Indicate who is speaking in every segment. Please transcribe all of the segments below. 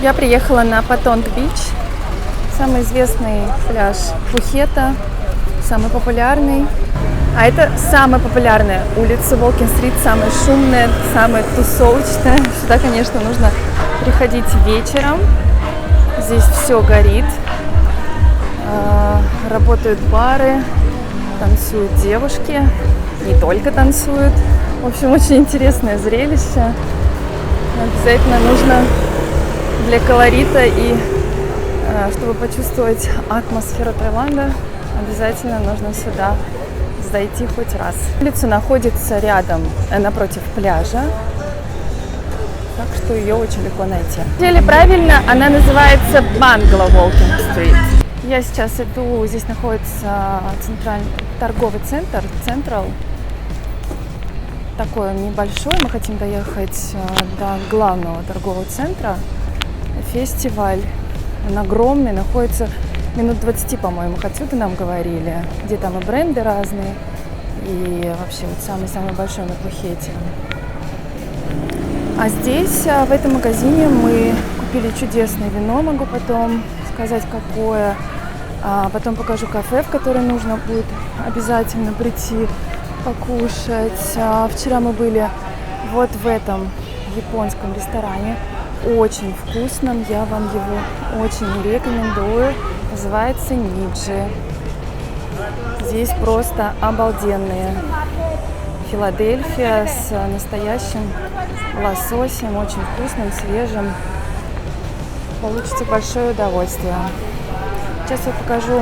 Speaker 1: Я приехала на Патонг-Бич, самый известный пляж Пхукета, самый популярный. А это самая популярная улица Волкин-стрит, самая шумная, самая тусовочная. Сюда, конечно, нужно приходить вечером. Здесь все горит, работают бары, танцуют девушки, не только танцуют. В общем, очень интересное зрелище. Обязательно нужно для колорита и чтобы почувствовать атмосферу Таиланда, обязательно нужно сюда зайти хоть раз. Улица находится рядом, напротив пляжа, так что ее очень легко найти. Или правильно, она называется Bangla Walking Street. Я сейчас иду, здесь находится торговый центр, Central. Такой он небольшой, мы хотим доехать до главного торгового центра. Фестиваль, он огромный, находится минут 20, по-моему, отсюда нам говорили, где там и бренды разные, и вообще вот самый-самый большой на Пхукете. А здесь, в этом магазине, мы купили чудесное вино, могу потом сказать, какое. Потом покажу кафе, в которое нужно будет обязательно прийти покушать. Вчера мы были вот в этом японском ресторане, очень вкусном, я вам его очень рекомендую. Называется Ниджи. Здесь просто обалденные. Филадельфия с настоящим лососем, очень вкусным, свежим. Получится большое удовольствие. Сейчас я покажу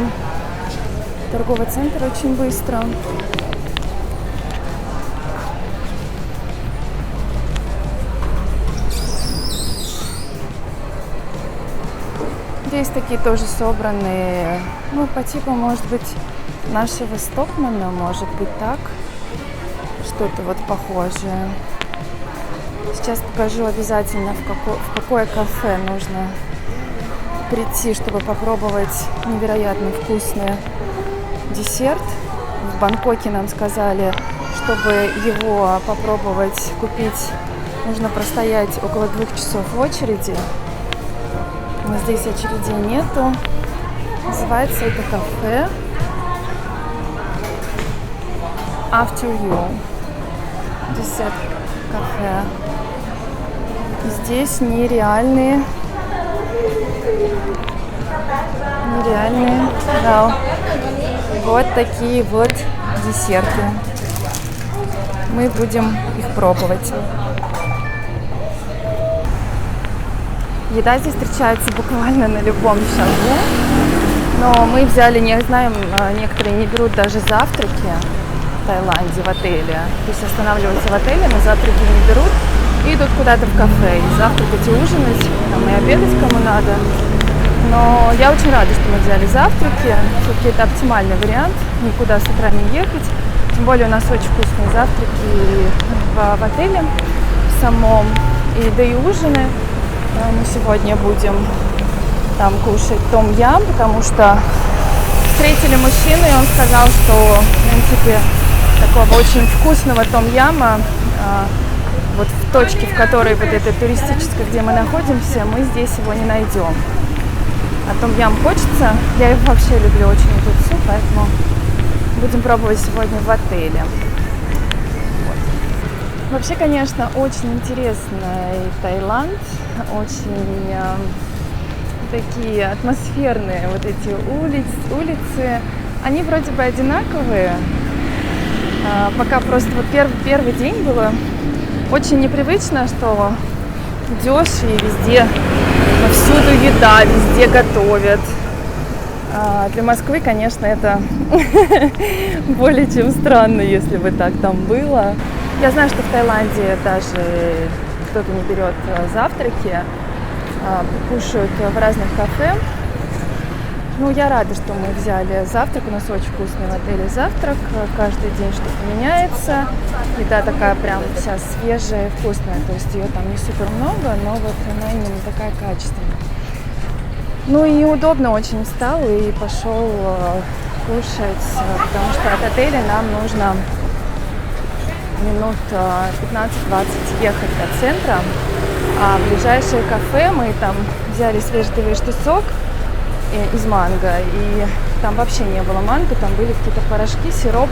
Speaker 1: торговый центр очень быстро. Здесь такие тоже собранные, ну, по типу, может быть, нашего Стокмана, может быть, так. Что-то вот похожее. Сейчас покажу обязательно, в какое кафе нужно прийти, чтобы попробовать невероятно вкусный десерт. В Бангкоке нам сказали, чтобы его попробовать купить, нужно простоять около 2 часов в очереди. Но здесь очередей нету. Называется это кафе After You. Десерт кафе. Здесь нереальные, да, вот такие вот десерты. Мы будем их пробовать. Еда здесь встречается буквально на любом шагу, но мы взяли, не знаем, некоторые не берут даже завтраки в Таиланде, в отеле. То есть останавливаются в отеле, но завтраки не берут и идут куда-то в кафе и завтракать и ужинать, там и обедать кому надо. Но я очень рада, что мы взяли завтраки. Все-таки это оптимальный вариант, никуда с утра не ехать. Тем более у нас очень вкусные завтраки в отеле самом, и да и ужины. Мы сегодня будем там кушать том-ям, потому что встретили мужчину, и он сказал, что, в принципе, такого очень вкусного том-яма вот в точке, в которой вот этой туристической, где мы находимся, мы здесь его не найдем. А том-ям хочется. Я их вообще люблю очень, этот суп, поэтому будем пробовать сегодня в отеле. Вообще, конечно, очень интересный Таиланд, очень такие атмосферные вот эти улицы. Они вроде бы одинаковые, пока просто вот первый день было очень непривычно, что идешь и везде, повсюду еда, везде готовят. Для Москвы, конечно, это более чем странно, если бы так там было. Я знаю, что в Таиланде даже кто-то не берет завтраки, кушают в разных кафе. Ну, я рада, что мы взяли завтрак. У нас очень вкусный в отеле завтрак. Каждый день что-то меняется. Еда такая прям вся свежая, вкусная. То есть ее там не супер много, но вот она именно такая качественная. Ну и удобно очень встал и пошел кушать, потому что от отеля нам нужно минут 15-20 ехать до центра, а ближайшее кафе мы там взяли свежевыжатый сок из манго, и там вообще не было манго, там были какие-то порошки, сироп,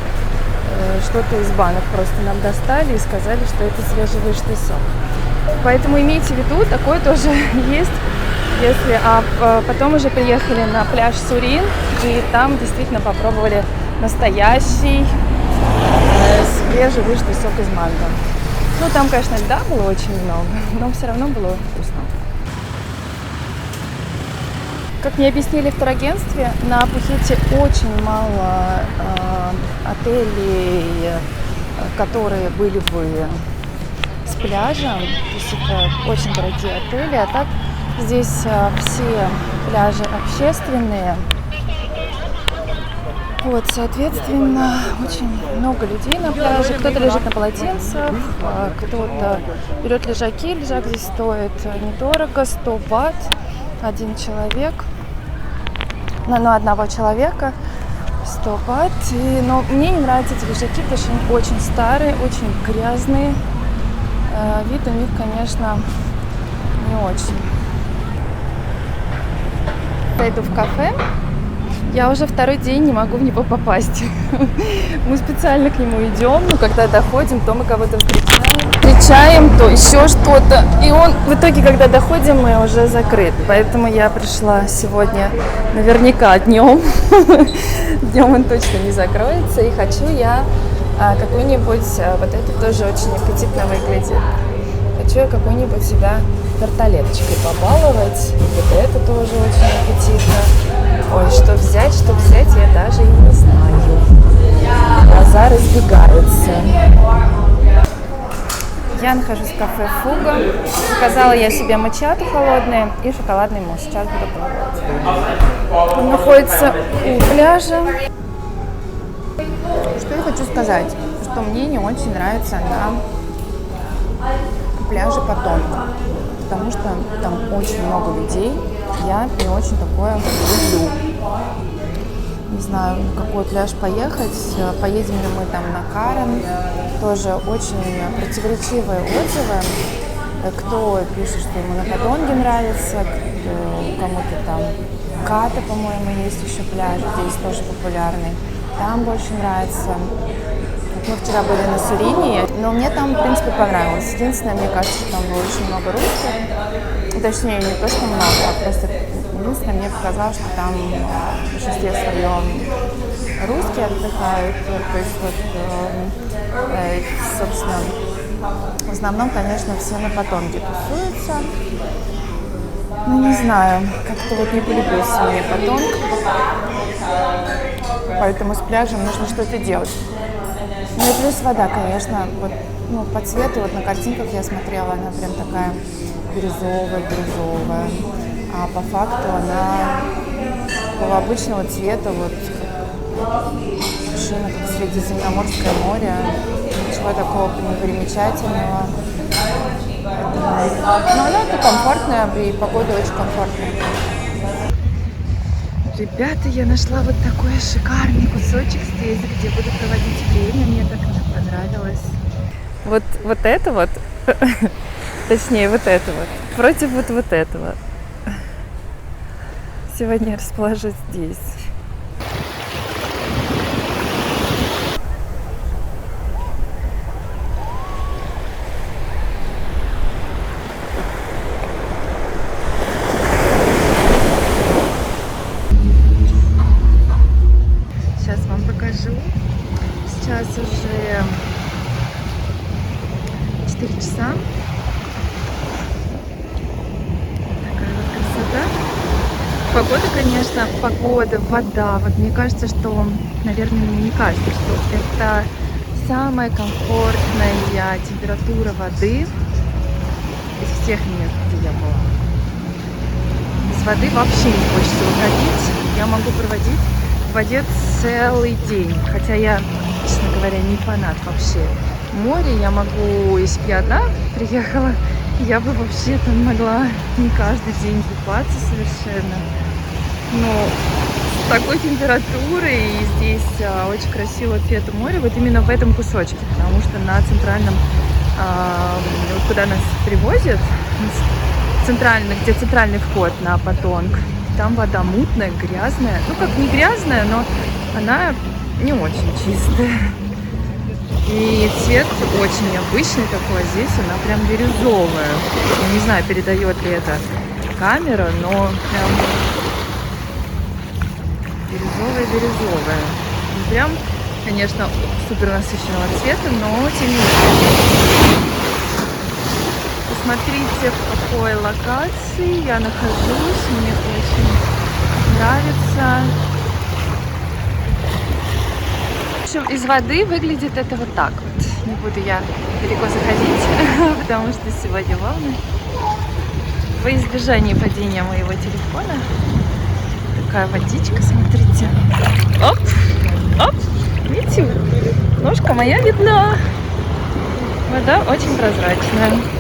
Speaker 1: что-то из банок просто нам достали и сказали, что это свежевыжатый сок. Поэтому имейте в виду, такое тоже есть. Если, потом уже приехали на пляж Сурин, и там действительно попробовали настоящий свежевыжатый сок из манго. Ну, там, конечно, льда было очень много, но все равно было вкусно. Как мне объяснили в турагентстве, на Пхукете очень мало отелей, которые были бы с пляжем. То есть это очень дорогие отели, а так здесь все пляжи общественные. Вот, соответственно, очень много людей на пляже. Кто-то лежит на полотенцах, кто-то берет лежаки. Лежак здесь стоит недорого, 100 бат, один человек. На одного человека 100 бат. Но мне не нравятся эти лежаки, потому что они очень старые, очень грязные. Вид у них, конечно, не очень. Пойду в кафе. Я уже второй день не могу в него попасть. Мы специально к нему идем, но когда доходим, то мы кого-то встречаем, то еще что-то. И он в итоге, когда доходим, мы уже закрыт. Поэтому я пришла сегодня наверняка днем. Днем он точно не закроется. И хочу я какую-нибудь, вот это тоже очень аппетитно выглядит. Хочу я какую-нибудь себя тарталеточкой побаловать. Вот это тоже очень аппетитно. Ой, что взять, я даже и не знаю. Глаза разбегаются. Я нахожусь в кафе «Фуга». Заказала я себе маччату холодное и шоколадный мусс. Сейчас буду пробовать. Он находится у пляжа. Что я хочу сказать, что мне не очень нравится на пляже Паттонга, потому что там очень много людей. Я не очень такое люблю. Не знаю, на какой пляж поехать. Поедем ли мы там на Карен. Тоже очень противоречивые отзывы. Кто пишет, что ему на Паттонге нравится, кому-то там Ката, по-моему, есть еще пляж, здесь тоже популярный. Там больше нравится. Мы вчера были на Сурине, но мне там, в принципе, понравилось. Единственное, мне кажется, что там было очень много русских. Точнее, не то, что много, а просто единственное, мне показалось, что там в большинстве своем русские отдыхают. То есть, вот, собственно, в основном, конечно, все на Паттонге тусуются. Ну, не знаю, как-то вот не полюбился мне Паттонг. Поэтому с пляжем нужно что-то делать. Ну и плюс вода, конечно, вот, ну, по цвету, вот на картинках я смотрела, она прям такая бирюзовая. А по факту она была обычного цвета, вот совершенно как Средиземноморское море, ничего такого непримечательного. Но она комфортная, и погода очень комфортная. Ребята, я нашла вот такой шикарный кусочек здесь, где буду проводить время. Мне так понравилось. Вот это вот, точнее вот это вот, против вот этого. Сегодня я расположусь здесь. Сейчас уже 4 часа. Такая вот красота. Погода, конечно, вода. Вот мне кажется, что, наверное, мне не кажется, что это самая комфортная температура воды из всех мест, где я была. Без воды вообще не хочется выходить. Я могу проводить в воде целый день. Хотя я, честно говоря, не фанат вообще моря. Я могу, если бы я одна приехала, я бы вообще там могла не каждый день купаться совершенно. Но с такой температурой и здесь очень красивый цвет моря, вот именно в этом кусочке, потому что на центральном, вот куда нас привозят, центральный, где центральный вход на Патонг. Там вода мутная, грязная. Ну, как не грязная, но она не очень чистая. И цвет очень необычный такой. Здесь она прям бирюзовая. Я не знаю, передает ли это камера, но прям бирюзовая. Прям, конечно, супер насыщенного цвета, но тем не менее. Посмотрите, в какой локации я нахожусь. Мне очень нравится. В общем, из воды выглядит это вот так вот. Не буду я далеко заходить, потому что сегодня волны. Во избежание падения моего телефона. Такая водичка, смотрите. Оп, оп, видите, ножка моя видна. Вода очень прозрачная.